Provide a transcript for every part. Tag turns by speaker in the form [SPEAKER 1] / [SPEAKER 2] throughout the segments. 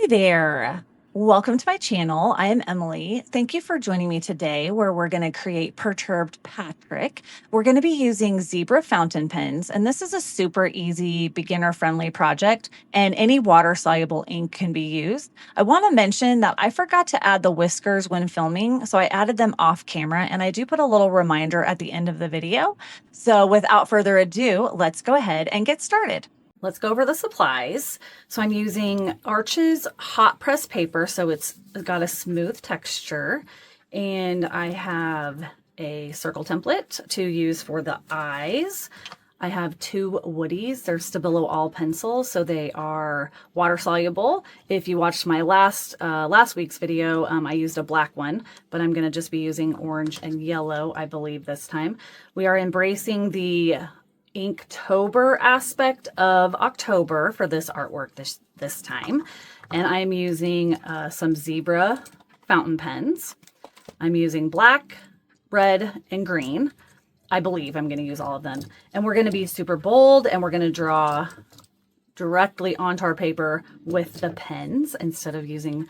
[SPEAKER 1] Hi there. Welcome to my channel. I am Emily. Thank you for joining me today where we're going to create Perturbed Patrick. We're going to be using zebra fountain pens, and this is a super easy beginner-friendly project, and any water-soluble ink can be used. I want to mention that I forgot to add the whiskers when filming, so I added them off camera, and I do put a little reminder at the end of the video. So without further ado, let's go ahead and get started. Let's go over the supplies. So I'm using Arch's hot press paper, so it's got a smooth texture. And I have a circle template to use for the eyes. I have two woodies. They're Stabil All pencils, so they are water soluble. If you watched my last week's video, I used a black one, but I'm going to just be using orange and yellow, I believe, this time. We are embracing the Inktober aspect of October for this artwork this time. And I'm using some zebra fountain pens. I'm using black, red, and green. I believe I'm going to use all of them. And we're going to be super bold, and we're going to draw directly onto our paper with the pens instead of using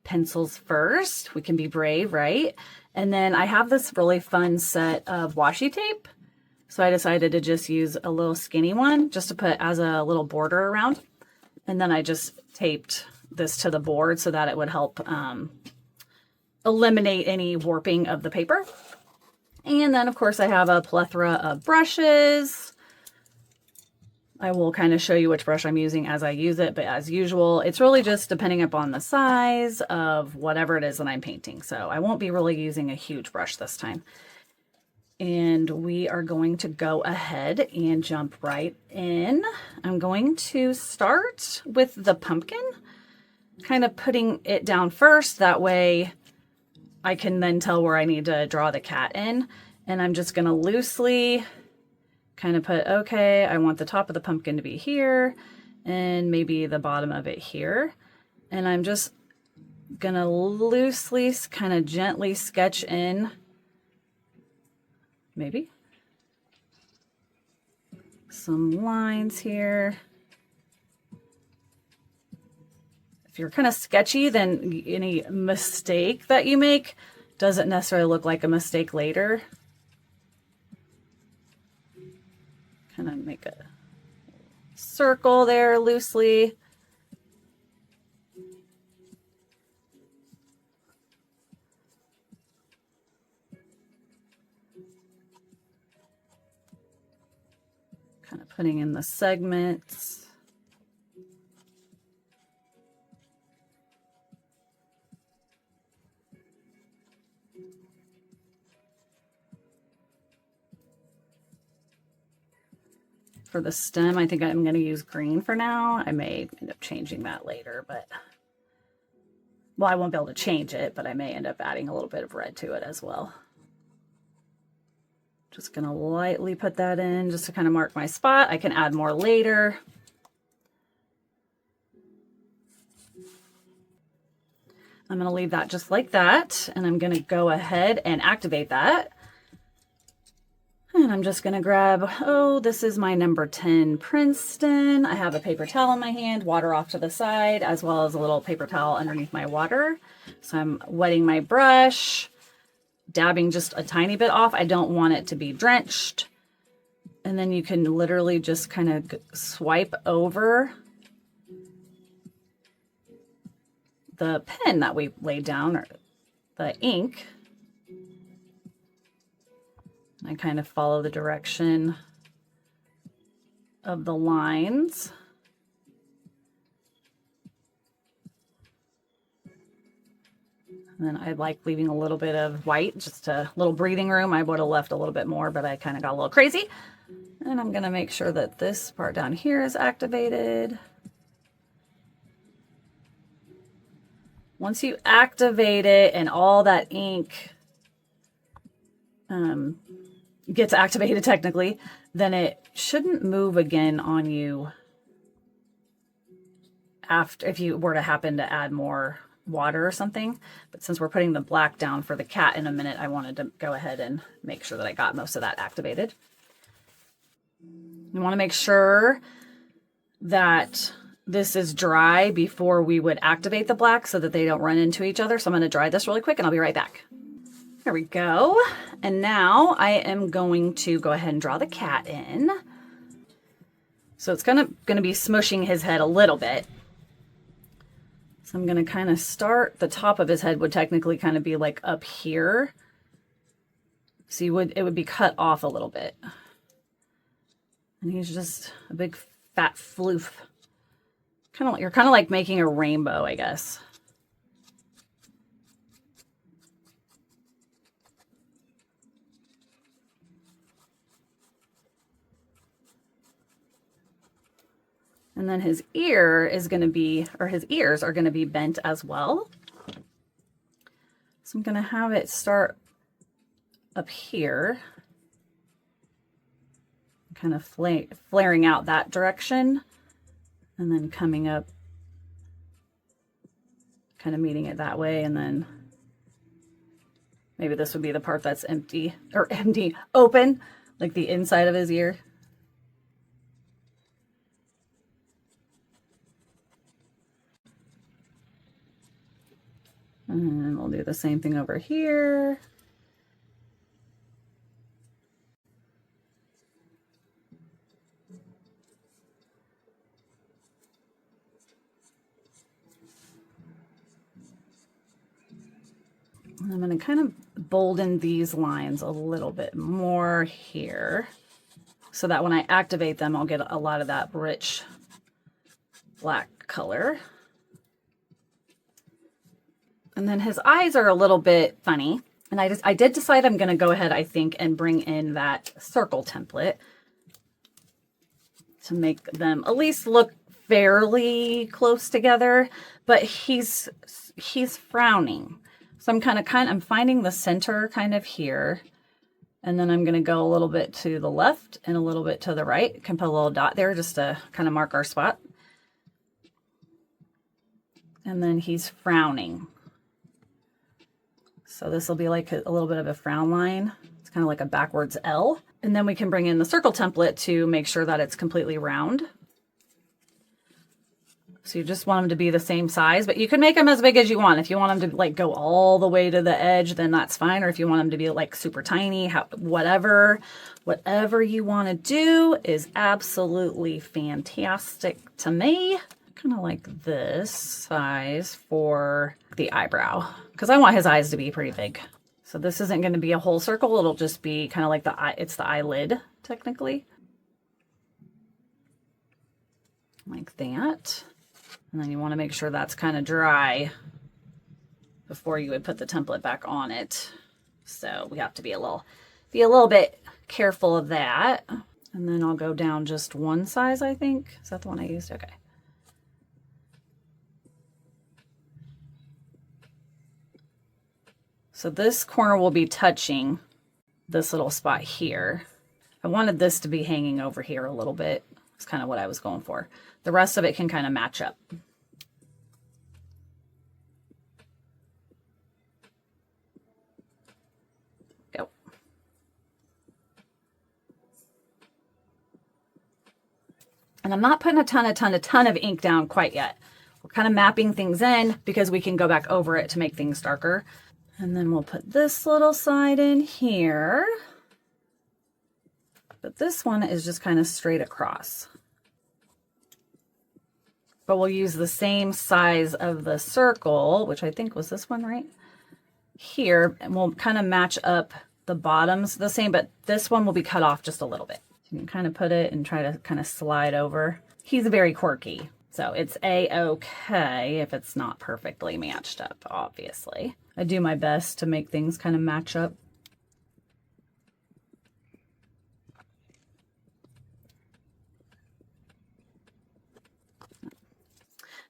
[SPEAKER 1] pencils first. We can be brave, right? And then I have this really fun set of washi tape. So I decided to just use a little skinny one just to put as a little border around. And then I just taped this to the board so that it would help eliminate any warping of the paper. And then, of course, I have a plethora of brushes. I will kind of show you which brush I'm using as I use it, but as usual, it's really just depending upon the size of whatever it is that I'm painting. So I won't be really using a huge brush this time. And we are going to go ahead and jump right in. I'm going to start with the pumpkin, kind of putting it down first. That way I can then tell where I need to draw the cat in. And I'm just going to loosely kind of put, okay, I want the top of the pumpkin to be here and maybe the bottom of it here. And I'm just going to loosely, kind of gently sketch in maybe some lines here. If you're kind of sketchy, then any mistake that you make doesn't necessarily look like a mistake later. Kind of make a circle there loosely. Kind of putting in the segments. For the stem, I think I'm going to use green for now. I may end up changing that later, but well, I won't be able to change it, but I may end up adding a little bit of red to it as well. Just going to lightly put that in just to kind of mark my spot. I can add more later. I'm going to leave that just like that, and I'm going to go ahead and activate that. And I'm just going to grab, oh, this is my number 10 Princeton. I have a paper towel in my hand, water off to the side, as well as a little paper towel underneath my water. So I'm wetting my brush, dabbing just a tiny bit off. I don't want it to be drenched. And then you can literally just kind of swipe over the pen that we laid down, or the ink. I kind of follow the direction of the lines. And then I like leaving a little bit of white, just a little breathing room. I would have left a little bit more, but I kind of got a little crazy. And I'm going to make sure that this part down here is activated. Once you activate it and all that ink gets activated technically, then it shouldn't move again on you after, if you were to happen to add more water or something. But since we're putting the black down for the cat in a minute, I wanted to go ahead and make sure that I got most of that activated. You want to make sure that this is dry before we would activate the black so that they don't run into each other. So I'm going to dry this really quick and I'll be right back. There we go. And now I am going to go ahead and draw the cat in. So it's going to be smushing his head a little bit. So I'm going to kind of start, the top of his head would technically kind of be like up here. So it would be cut off a little bit. And he's just a big fat floof. You're kind of like making a rainbow, I guess. And then his ear is going to be, or his ears are going to be bent as well. So I'm going to have it start up here, kind of flaring out that direction, and then coming up, kind of meeting it that way, and then maybe this would be the part that's empty, or open, like the inside of his ear. And we'll do the same thing over here. And I'm going to kind of bolden these lines a little bit more here so that when I activate them, I'll get a lot of that rich black color. And then his eyes are a little bit funny. And I did decide I'm going to go ahead, I think, and bring in that circle template to make them at least look fairly close together. But he's frowning. So I'm finding the center kind of here. And then I'm going to go a little bit to the left and a little bit to the right. Can put a little dot there just to kind of mark our spot. And then he's frowning. So this will be like a little bit of a frown line. It's kind of like a backwards L. And then we can bring in the circle template to make sure that it's completely round. So you just want them to be the same size, but you can make them as big as you want. If you want them to like go all the way to the edge, then that's fine. Or if you want them to be like super tiny, whatever you want to do is absolutely fantastic to me. Kind of like this size for the eyebrow, because I want his eyes to be pretty big. So this isn't going to be a whole circle. It'll just be kind of like the eye. It's the eyelid technically. Like that. And then you want to make sure that's kind of dry before you would put the template back on it. So we have to be a little bit careful of that. And then I'll go down just one size, I think. Is that the one I used? Okay. So this corner will be touching this little spot here. I wanted this to be hanging over here a little bit. It's kind of what I was going for. The rest of it can kind of match up. Go. And I'm not putting a ton of ink down quite yet. We're kind of mapping things in because we can go back over it to make things darker. And then we'll put this little side in here. But this one is just kind of straight across. But we'll use the same size of the circle, which I think was this one right here, and we'll kind of match up the bottoms the same, but this one will be cut off just a little bit. So you can kind of put it and try to kind of slide over. He's very quirky, so it's a-okay if it's not perfectly matched up, obviously. I do my best to make things kind of match up.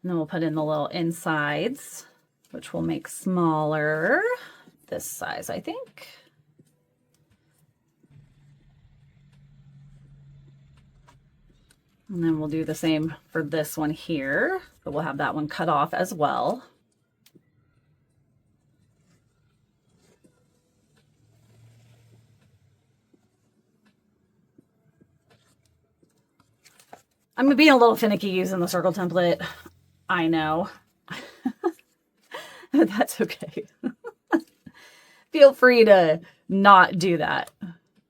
[SPEAKER 1] And then we'll put in the little insides, which we'll make smaller. This size, I think. And then we'll do the same for this one here, but we'll have that one cut off as well. I'm being a little finicky using the circle template. I know. That's okay. Feel free to not do that.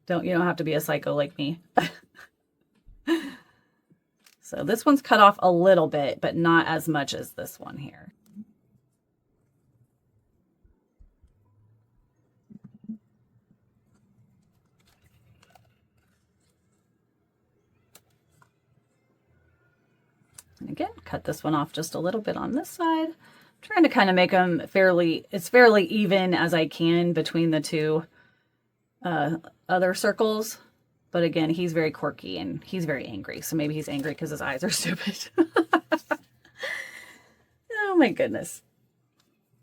[SPEAKER 1] You don't have to be a psycho like me. So this one's cut off a little bit, but not as much as this one here. And again, cut this one off just a little bit on this side. I'm trying to kind of make them fairly even as I can between the two other circles. But again, he's very quirky and he's very angry. So maybe he's angry because his eyes are stupid. Oh my goodness.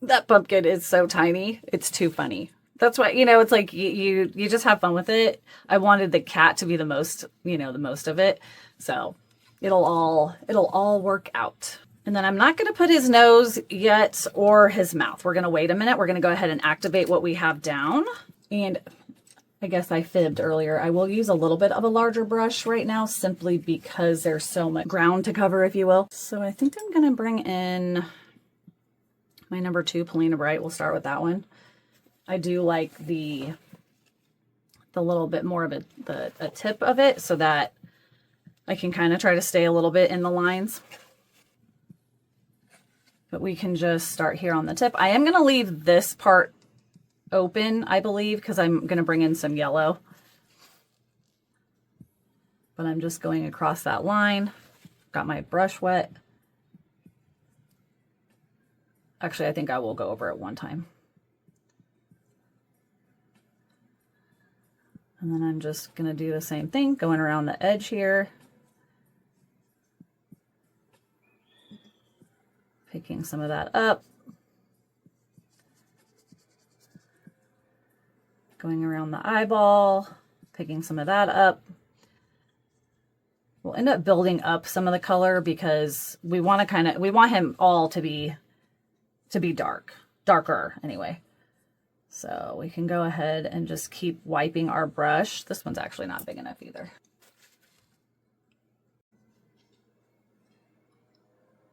[SPEAKER 1] That pumpkin is so tiny. It's too funny. That's why, it's like you just have fun with it. I wanted the cat to be the most, the most of it. So it'll all work out. And then I'm not going to put his nose yet or his mouth. We're going to wait a minute. We're going to go ahead and activate what we have down. And I guess I fibbed earlier. I will use a little bit of a larger brush right now simply because there's so much ground to cover, if you will. So I think I'm going to bring in my number 2, Polina Bright. We'll start with that one. I do like the little bit more of a tip of it so that I can kind of try to stay a little bit in the lines. But we can just start here on the tip. I am going to leave this part open, I believe, because I'm going to bring in some yellow. But I'm just going across that line. Got my brush wet. Actually, I think I will go over it one time. And then I'm just going to do the same thing, going around the edge here. Picking some of that up. Going around the eyeball, picking some of that up. We'll end up building up some of the color because we want him all to be darker anyway. So we can go ahead and just keep wiping our brush. This one's actually not big enough either.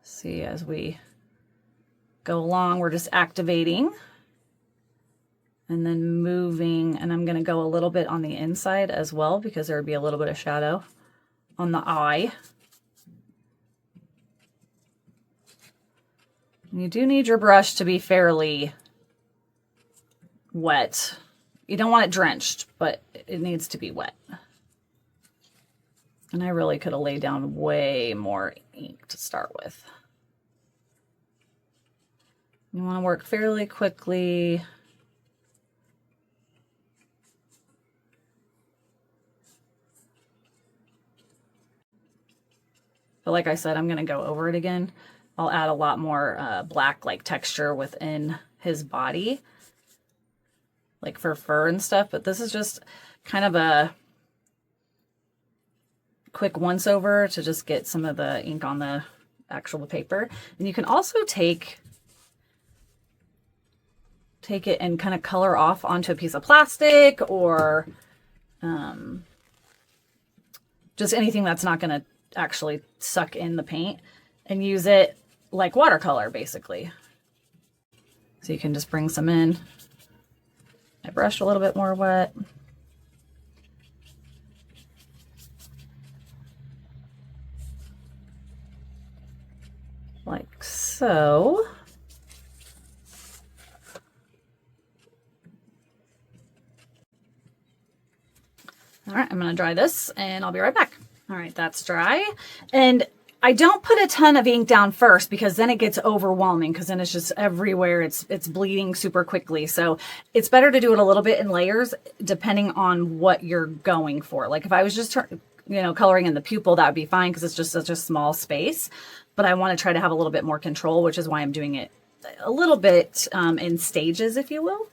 [SPEAKER 1] See, as we go along, we're just activating and then moving, and I'm going to go a little bit on the inside as well because there would be a little bit of shadow on the eye. And you do need your brush to be fairly wet. You don't want it drenched, but it needs to be wet. And I really could have laid down way more ink to start with. You want to work fairly quickly. But like I said, I'm going to go over it again. I'll add a lot more black like texture within his body, like for fur and stuff. But this is just kind of a quick once over to just get some of the ink on the actual paper. And you can also take it and kind of color off onto a piece of plastic or just anything that's not going to actually suck in the paint, and use it like watercolor basically. So you can just bring some in. I brushed a little bit more wet. Like so. All right, I'm going to dry this and I'll be right back. All right, that's dry. And I don't put a ton of ink down first because then it gets overwhelming because then it's just everywhere. It's bleeding super quickly. So it's better to do it a little bit in layers depending on what you're going for. Like if I was just coloring in the pupil, that would be fine because it's just such a small space. But I want to try to have a little bit more control, which is why I'm doing it a little bit in stages, if you will.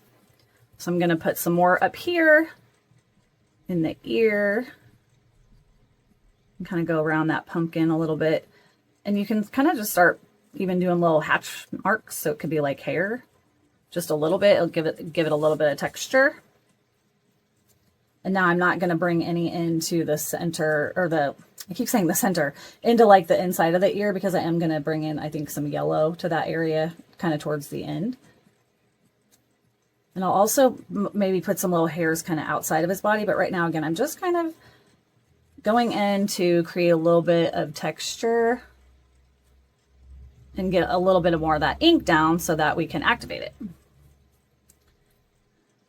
[SPEAKER 1] So I'm going to put some more up here in the ear. And kind of go around that pumpkin a little bit. And you can kind of just start even doing little hatch marks. So it could be like hair, just a little bit. It'll give it a little bit of texture. And now I'm not going to bring any into the center or the I keep saying the center, into like the inside of the ear, because I am going to bring in, I think, some yellow to that area kind of towards the end. And I'll also maybe put some little hairs kind of outside of his body. But right now, again, I'm just kind of going in to create a little bit of texture and get a little bit of more of that ink down so that we can activate it.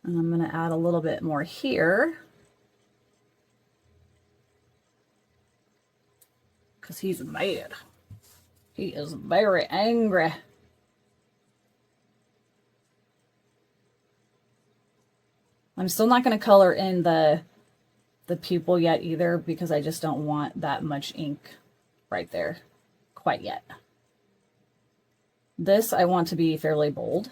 [SPEAKER 1] And I'm going to add a little bit more here, because he's mad. He is very angry. I'm still not going to color in the pupil yet either, because I just don't want that much ink right there quite yet. This I want to be fairly bold.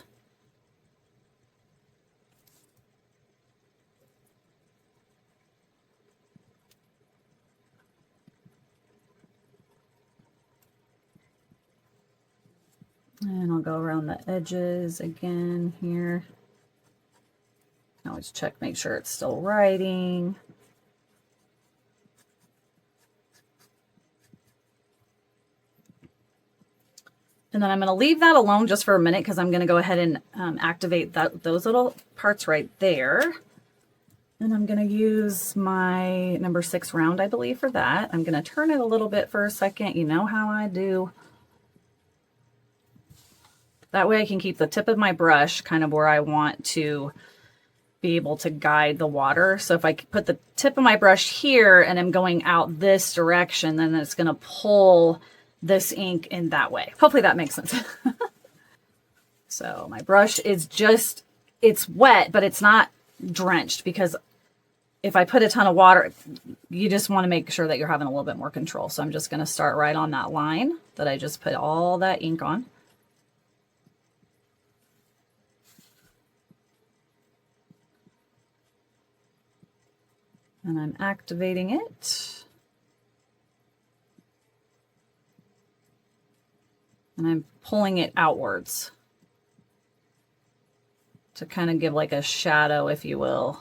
[SPEAKER 1] And I'll go around the edges again here. Always check, make sure it's still writing. And then I'm going to leave that alone just for a minute, because I'm going to go ahead and activate those little parts right there. And I'm going to use my number 6 round, I believe, for that. I'm going to turn it a little bit for a second. You know how I do. That way I can keep the tip of my brush kind of where I want to be able to guide the water. So if I put the tip of my brush here and I'm going out this direction, then it's going to pull this ink in that way. Hopefully that makes sense. So my brush is just, it's wet, but it's not drenched, because if I put a ton of water, you just want to make sure that you're having a little bit more control. So I'm just going to start right on that line that I just put all that ink on. And I'm activating it. And I'm pulling it outwards to kind of give like a shadow, if you will,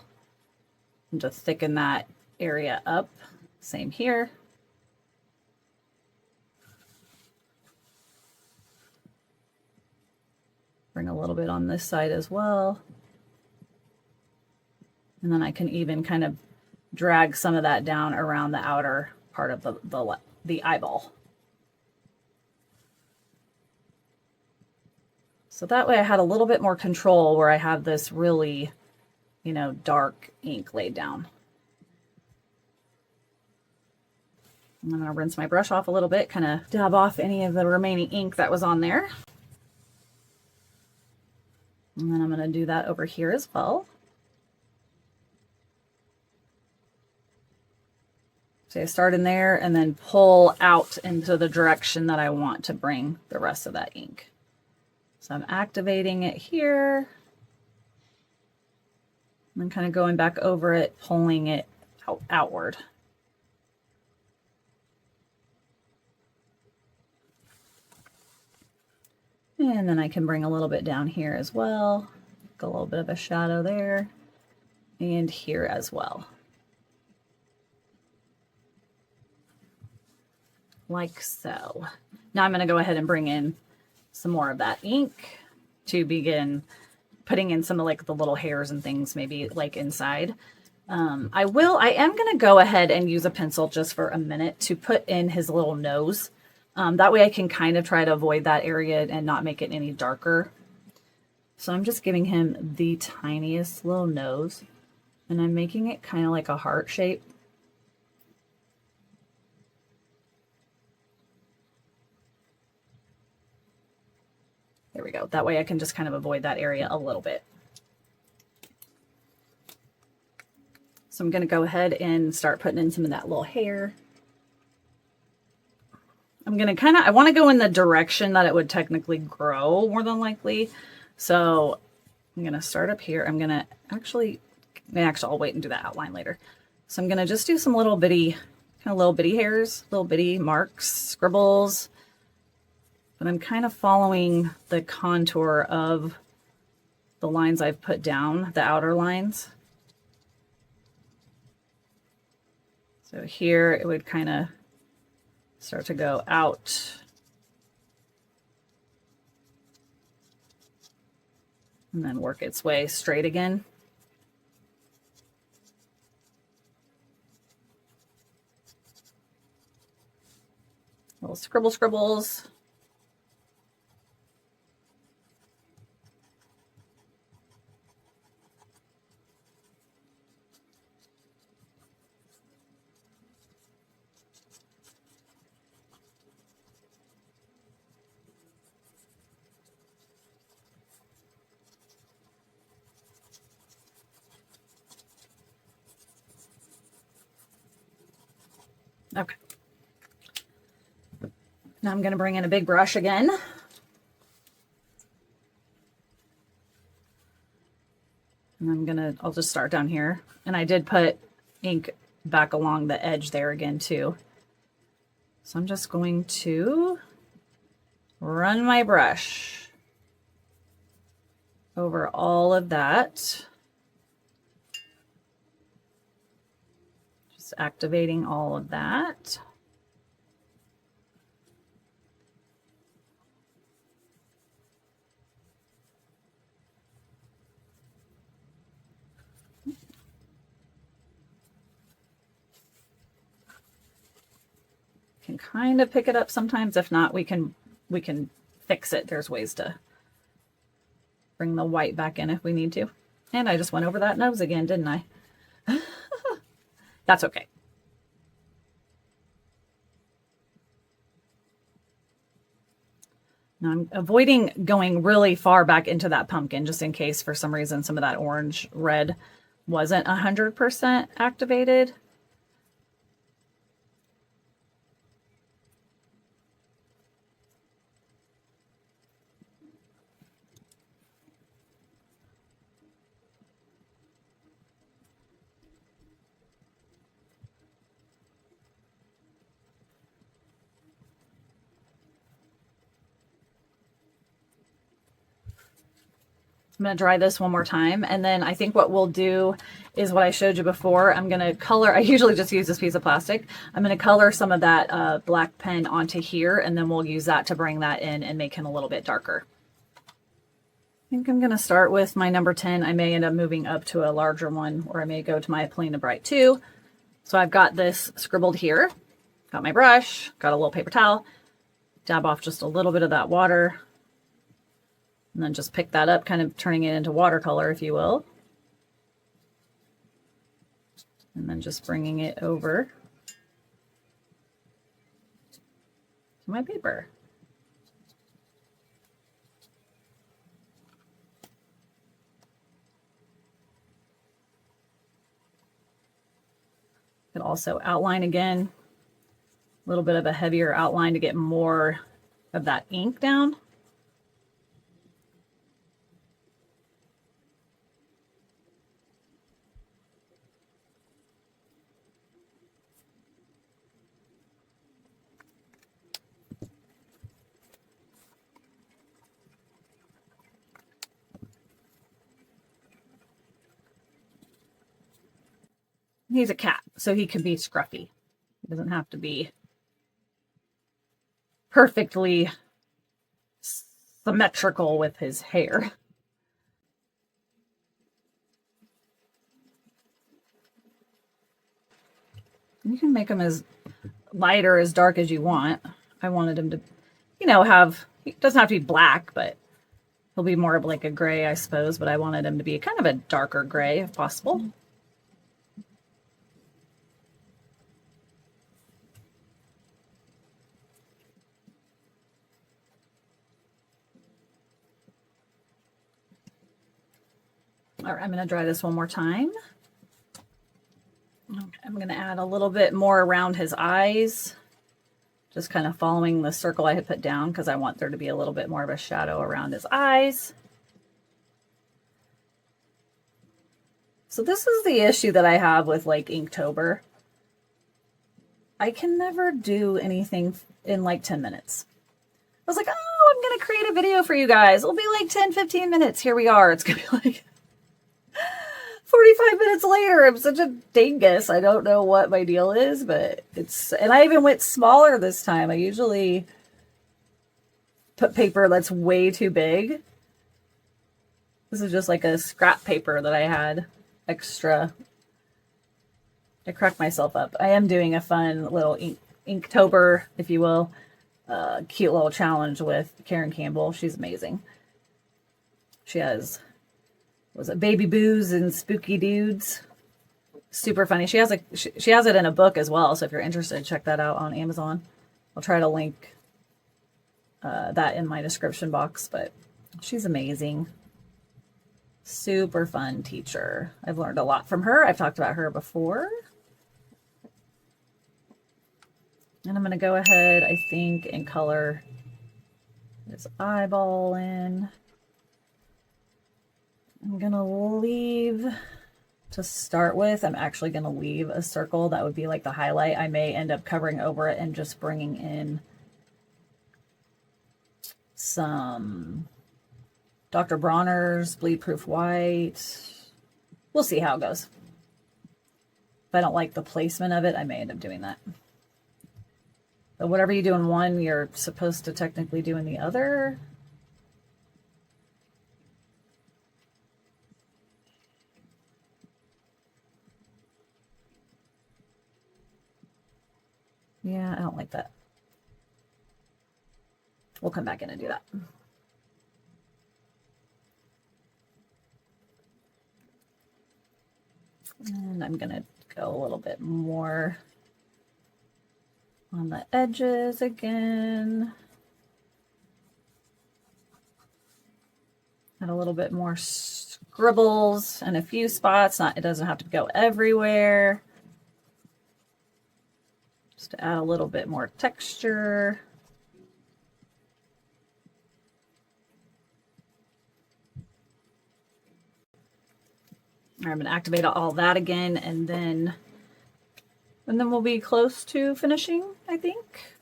[SPEAKER 1] and to thicken that area up. Same here. Bring a little bit on this side as well. And then I can even kind of drag some of that down around the outer part of the eyeball. So that way I had a little bit more control where I have this really, you know, dark ink laid down. I'm going to rinse my brush off a little bit, kind of dab off any of the remaining ink that was on there. And then I'm going to do that over here as well. So I start in there and then pull out into the direction that I want to bring the rest of that ink. So I'm activating it here. And then kind of going back over it, pulling it outward. And then I can bring a little bit down here as well. A little bit of a shadow there. And here as well. Like so. Now I'm going to go ahead and bring in some more of that ink to begin putting in some of like the little hairs and things, maybe like inside. I am going to go ahead and use a pencil just for a minute to put in his little nose. That way I can kind of try to avoid that area and not make it any darker. So I'm just giving him the tiniest little nose, and I'm making it kind of like a heart shape. There we go. That way I can just kind of avoid that area a little bit. So I'm going to go ahead and start putting in some of that little hair. I'm going to I want to go in the direction that it would technically grow more than likely. So I'm going to start up here. I'm going to actually, I'll wait and do that outline later. So I'm going to just do some little bitty hairs, little bitty marks, scribbles. But I'm kind of following the contour of the lines I've put down, the outer lines. So here it would kind of start to go out. And then work its way straight again. Little scribbles. Okay. Now I'm going to bring in a big brush again. And I'll just start down here. And I did put ink back along the edge there again too. So I'm just going to run my brush over all of that. Just activating all of that. Can kind of pick it up sometimes. If not, we can fix it. There's ways to bring the white back in if we need to. And I just went over that nose again, didn't I? That's okay. Now I'm avoiding going really far back into that pumpkin just in case for some reason some of that orange red wasn't 100% activated. I'm going to dry this one more time. And then I think what we'll do is what I showed you before. I'm going to color. I usually just use this piece of plastic. I'm going to color some of that black pen onto here, and then we'll use that to bring that in and make him a little bit darker. I think I'm going to start with my number 10. I may end up moving up to a larger one, or I may go to my Plain and Bright 2. So I've got this scribbled here. Got my brush, got a little paper towel. Dab off just a little bit of that water. And then just pick that up, kind of turning it into watercolor, if you will. And then just bringing it over to my paper. Could also outline again, a little bit of a heavier outline to get more of that ink down. He's a cat, so he can be scruffy. He doesn't have to be perfectly symmetrical with his hair. You can make him as light or as dark as you want. I wanted him to, you know, he doesn't have to be black, but he'll be more of like a gray, I suppose. But I wanted him to be kind of a darker gray if possible. All right, I'm going to dry this one more time. Okay, I'm going to add a little bit more around his eyes, just kind of following the circle I had put down because I want there to be a little bit more of a shadow around his eyes. So this is the issue that I have with like Inktober. I can never do anything in like 10 minutes. I was like, oh, I'm going to create a video for you guys. It'll be like 10, 15 minutes. Here we are. It's going to be like 45 minutes later, I'm such a dingus. I don't know what my deal is, but and I even went smaller this time. I usually put paper that's way too big. This is just like a scrap paper that I had extra. I cracked myself up. I am doing a fun little Inktober, if you will, cute little challenge with Karen Campbell. She's amazing. She has, was it Baby Boos and Spooky Dudes? Super funny. She has it in a book as well. So if you're interested, check that out on Amazon. I'll try to link that in my description box, but she's amazing. Super fun teacher. I've learned a lot from her. I've talked about her before. And I'm going to go ahead, I think, and color this eyeball in. I'm going to leave, to start with, I'm actually going to leave a circle. That would be like the highlight. I may end up covering over it and just bringing in some Dr. Bronner's Bleed Proof White. We'll see how it goes. If I don't like the placement of it, I may end up doing that. But whatever you do in one, you're supposed to technically do in the other. Yeah, I don't like that. We'll come back in and do that. And I'm going to go a little bit more on the edges again. Add a little bit more scribbles in a few spots. It doesn't have to go everywhere. Just to add a little bit more texture. I'm going to activate all that again, and then we'll be close to finishing, I think.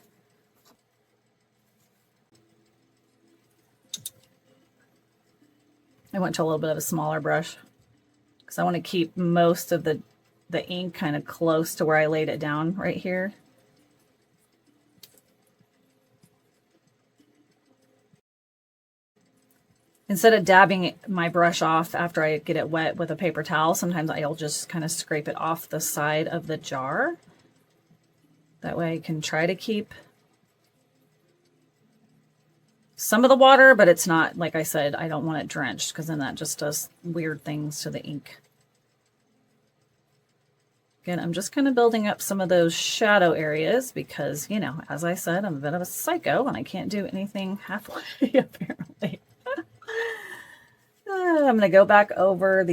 [SPEAKER 1] I went to a little bit of a smaller brush because I want to keep most of the ink kind of close to where I laid it down right here. Instead of dabbing my brush off after I get it wet with a paper towel, sometimes I'll just kind of scrape it off the side of the jar. That way I can try to keep some of the water, but it's not, like I said, I don't want it drenched because then that just does weird things to the ink. Again, I'm just kind of building up some of those shadow areas because, you know, as I said, I'm a bit of a psycho and I can't do anything halfway apparently. I'm going to go back over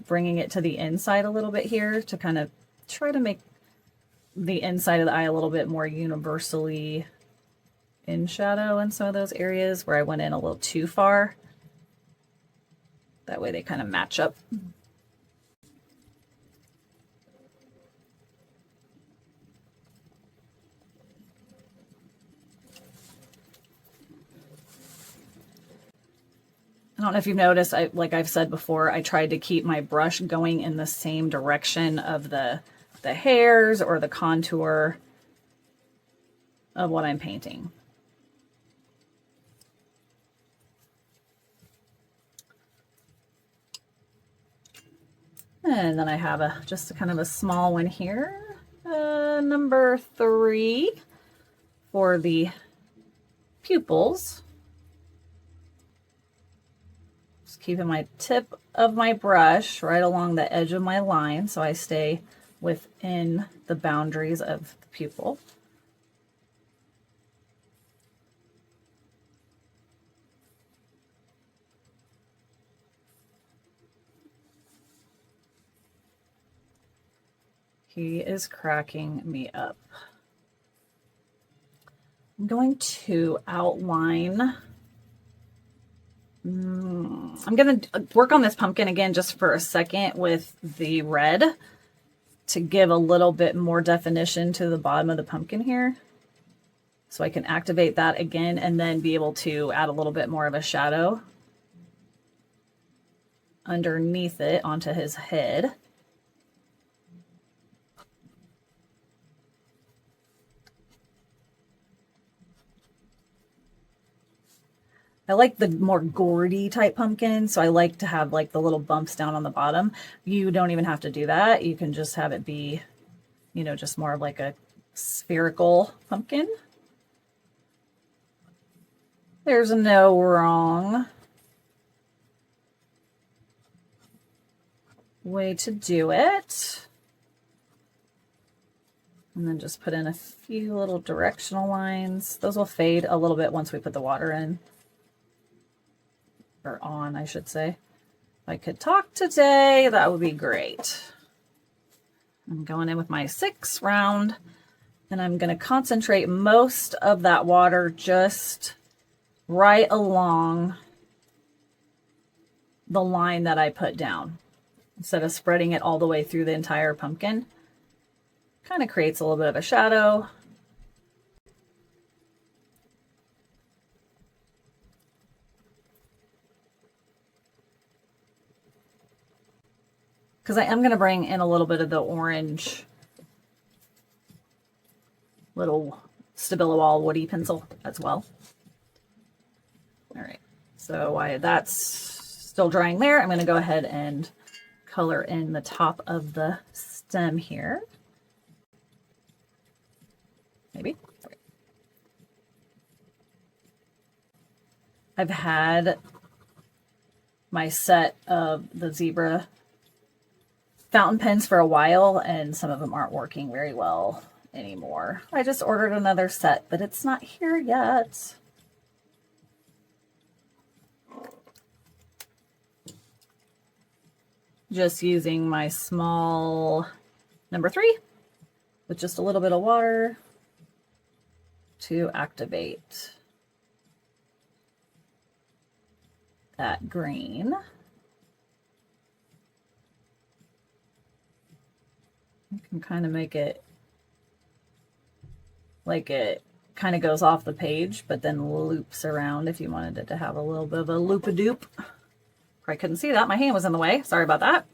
[SPEAKER 1] bringing it to the inside a little bit here to kind of try to make the inside of the eye a little bit more universally in shadow in some of those areas where I went in a little too far. That way they kind of match up. I don't know if you've noticed, like I've said before, I tried to keep my brush going in the same direction of the hairs or the contour of what I'm painting. And then I have just kind of a small one here, number 3 for the pupils. Keeping my tip of my brush right along the edge of my line so I stay within the boundaries of the pupil. He is cracking me up. I'm going to outline. I'm going to work on this pumpkin again just for a second with the red to give a little bit more definition to the bottom of the pumpkin here. So I can activate that again and then be able to add a little bit more of a shadow. underneath it onto his head. I like the more gourdy type pumpkin, so I like to have like the little bumps down on the bottom. You don't even have to do that. You can just have it be, you know, just more of like a spherical pumpkin. There's no wrong way to do it. And then just put in a few little directional lines. Those will fade a little bit once we put the water in. Or on, I should say. If I could talk today, that would be great. I'm going in with my 6 round, and I'm going to concentrate most of that water just right along the line that I put down, instead of spreading it all the way through the entire pumpkin. Kind of creates a little bit of a shadow. Because I am going to bring in a little bit of the orange little Stabil All woody pencil as well. All right, so while that's still drying there, I'm going to go ahead and color in the top of the stem here. Maybe. I've had my set of the zebra fountain pens for a while, and some of them aren't working very well anymore. I just ordered another set, but it's not here yet. Just using my small number 3 with just a little bit of water to activate that green. You can kind of make it like it kind of goes off the page, but then loops around if you wanted it to have a little bit of a loop-a-doop. Probably couldn't see that. My hand was in the way. Sorry about that.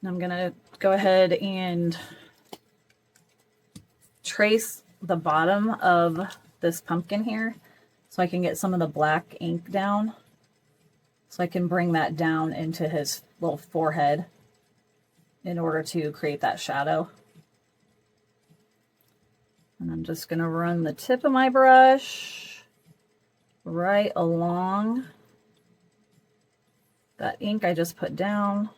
[SPEAKER 1] I'm going to go ahead and trace the bottom of this pumpkin here so I can get some of the black ink down. So I can bring that down into his little forehead in order to create that shadow. And I'm just going to run the tip of my brush right along that ink I just put down.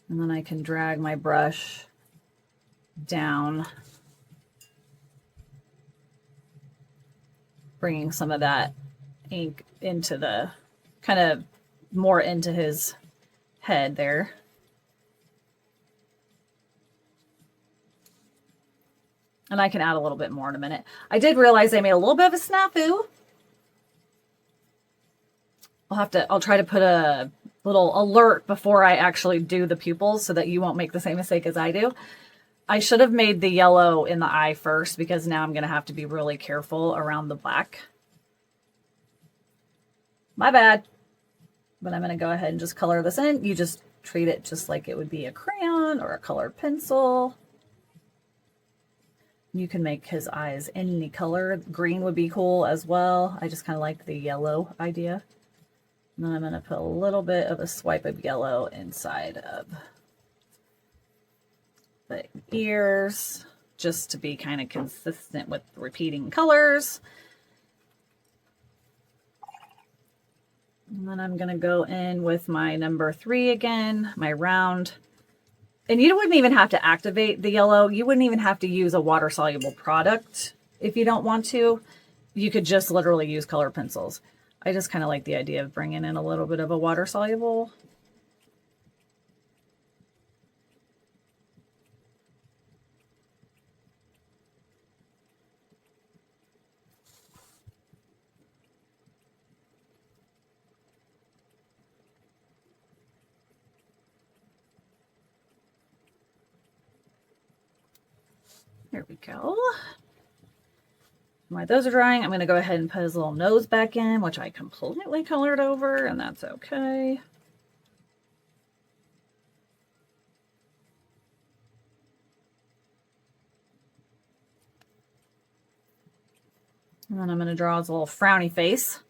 [SPEAKER 1] And then I can drag my brush down, bringing some of that ink into the, kind of more into his head there. And I can add a little bit more in a minute. I did realize I made a little bit of a snafu. I'll try to put a little alert before I actually do the pupils so that you won't make the same mistake as I do. I should have made the yellow in the eye first, because now I'm going to have to be really careful around the black. My bad. But I'm going to go ahead and just color this in. You just treat it just like it would be a crayon or a colored pencil. You can make his eyes any color. Green would be cool as well. I just kind of like the yellow idea. And then I'm going to put a little bit of a swipe of yellow inside of the ears, just to be kind of consistent with repeating colors. And then I'm going to go in with my number 3 again, my round. And you wouldn't even have to activate the yellow. You wouldn't even have to use a water-soluble product if you don't want to. You could just literally use color pencils. I just kind of like the idea of bringing in a little bit of a water-soluble. There we go. While those are drying, I'm going to go ahead and put his little nose back in, which I completely colored over, and that's okay. And then I'm going to draw his little frowny face.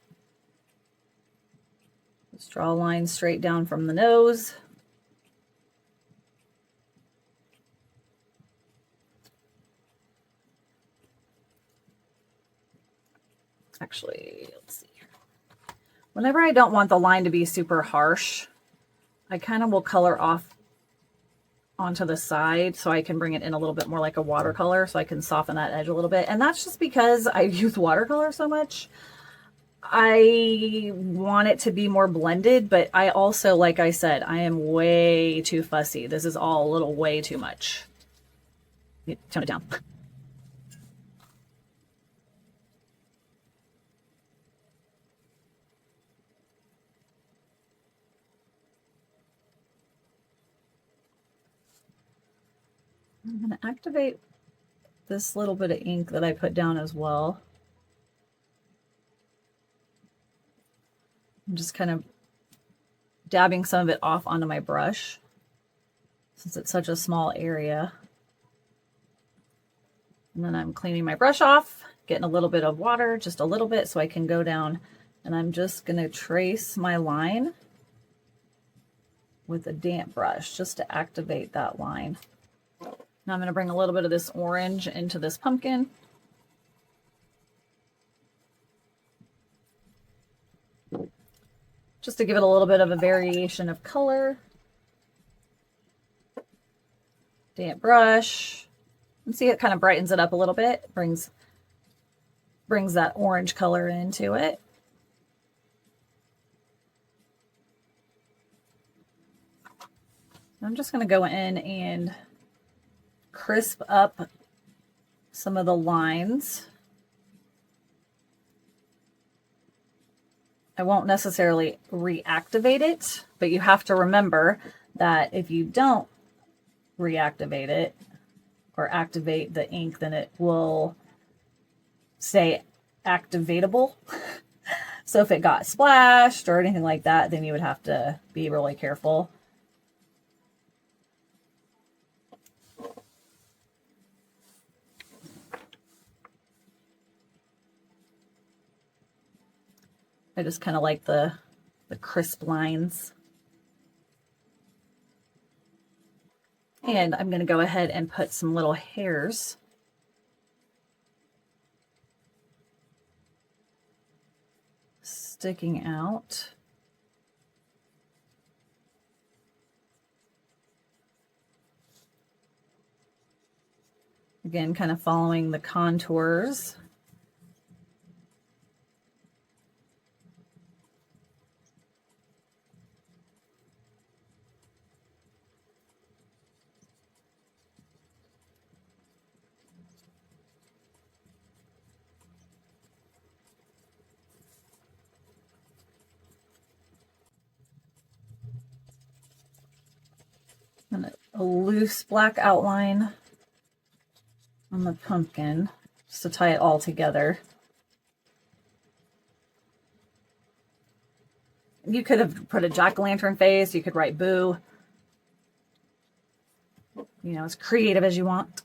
[SPEAKER 1] Just draw a line straight down from the nose. Actually, let's see. Whenever I don't want the line to be super harsh, I kind of will color off onto the side so I can bring it in a little bit more like a watercolor, so I can soften that edge a little bit. And that's just because I use watercolor so much. I want it to be more blended, but I also, like I said, I am way too fussy. This is all a little way too much. Tone it down. I'm going to activate this little bit of ink that I put down as well. I'm just kind of dabbing some of it off onto my brush since it's such a small area. And then I'm cleaning my brush off, getting a little bit of water, just a little bit, so I can go down, and I'm just going to trace my line with a damp brush just to activate that line. Now I'm going to bring a little bit of this orange into this pumpkin. Just to give it a little bit of a variation of color. Damp brush. And see, it kind of brightens it up a little bit. Brings that orange color into it. I'm just going to go in and crisp up some of the lines. I won't necessarily reactivate it, but you have to remember that if you don't reactivate it or activate the ink, then it will say activatable. So if it got splashed or anything like that, then you would have to be really careful. I just kind of like the crisp lines. And I'm going to go ahead and put some little hairs sticking out. Again, kind of following the contours. And a loose black outline on the pumpkin just to tie it all together. You could have put a jack-o'-lantern face. You could write boo. You know, as creative as you want.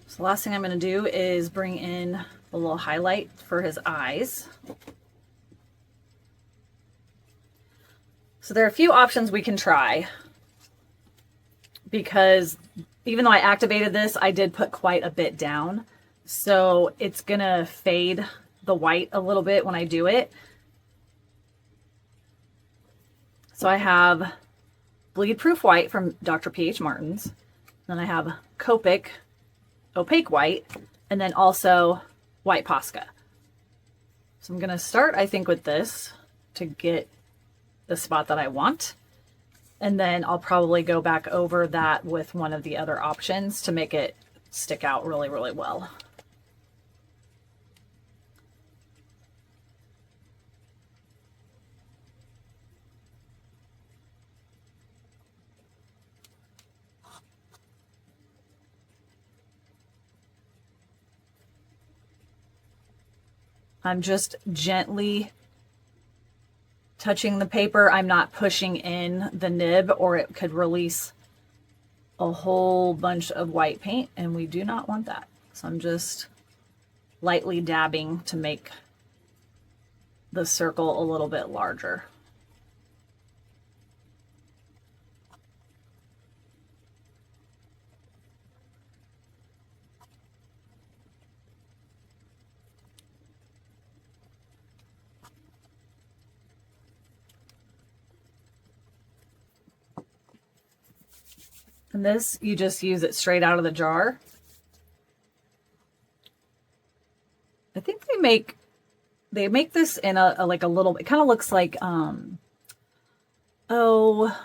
[SPEAKER 1] So the last thing I'm going to do is bring in a little highlight for his eyes. So there are a few options we can try, because even though I activated this, I did put quite a bit down. So it's gonna fade the white a little bit when I do it. So I have Bleed Proof White from Dr. P.H. Martin's. Then I have Copic Opaque White, and then also White Posca. So I'm gonna start, I think, with this to get the spot that I want. And then I'll probably go back over that with one of the other options to make it stick out really, really well. I'm just gently touching the paper. I'm not pushing in the nib, or it could release a whole bunch of white paint, and we do not want that. So I'm just lightly dabbing to make the circle a little bit larger. And this, you just use it straight out of the jar. I think they make this in a like a little, it kind of looks like oh,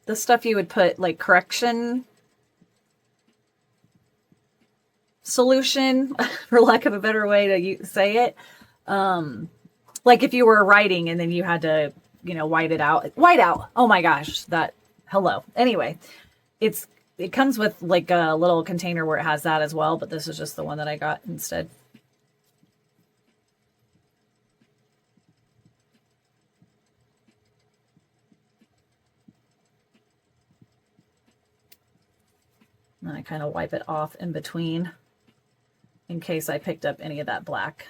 [SPEAKER 1] the stuff you would put like correction solution, for lack of a better way to say it. Like if you were writing and then you had to, you know, white out. Oh my gosh, that, hello. Anyway, it comes with like a little container where it has that as well, but this is just the one that I got instead. And then I kind of wipe it off in between in case I picked up any of that black.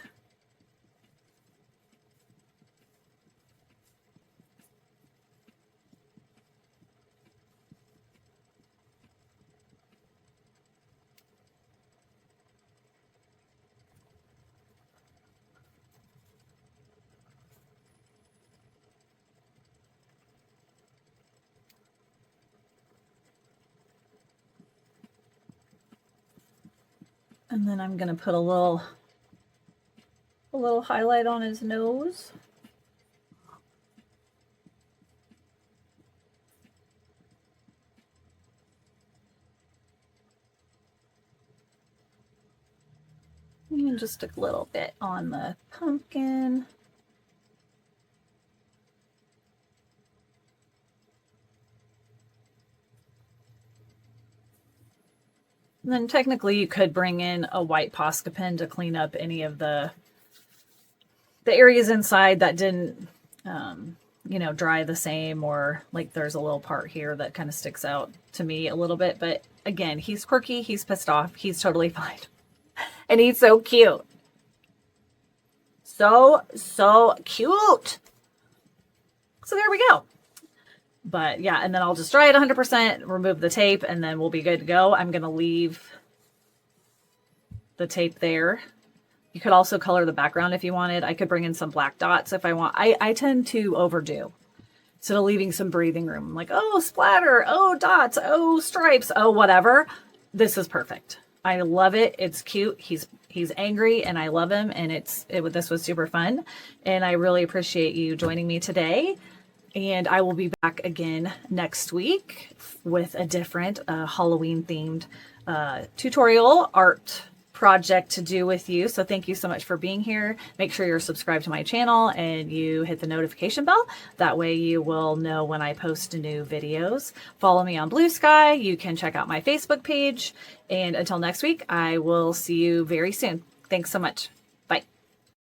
[SPEAKER 1] And then I'm going to put a little highlight on his nose. And just a little bit on the pumpkin. And then technically you could bring in a white Posca pen to clean up any of the areas inside that didn't, you know, dry the same, or like there's a little part here that kind of sticks out to me a little bit. But again, he's quirky, he's pissed off, he's totally fine. And he's so cute. So cute. So there we go. But yeah, and then I'll just dry it 100%, remove the tape, and then we'll be good to go. I'm going to leave the tape there. You could also color the background if you wanted. I could bring in some black dots if I want. I tend to overdo. Instead of leaving some breathing room. I'm like, oh, splatter, oh, dots, oh, stripes, oh, whatever. This is perfect. I love it. It's cute. He's angry and I love him, and this was super fun. And I really appreciate you joining me today. And I will be back again next week with a different Halloween themed tutorial art project to do with you. So thank you so much for being here. Make sure you're subscribed to my channel and you hit the notification bell. That way you will know when I post new videos. Follow me on Blue Sky. You can check out my Facebook page. And until next week, I will see you very soon. Thanks so much.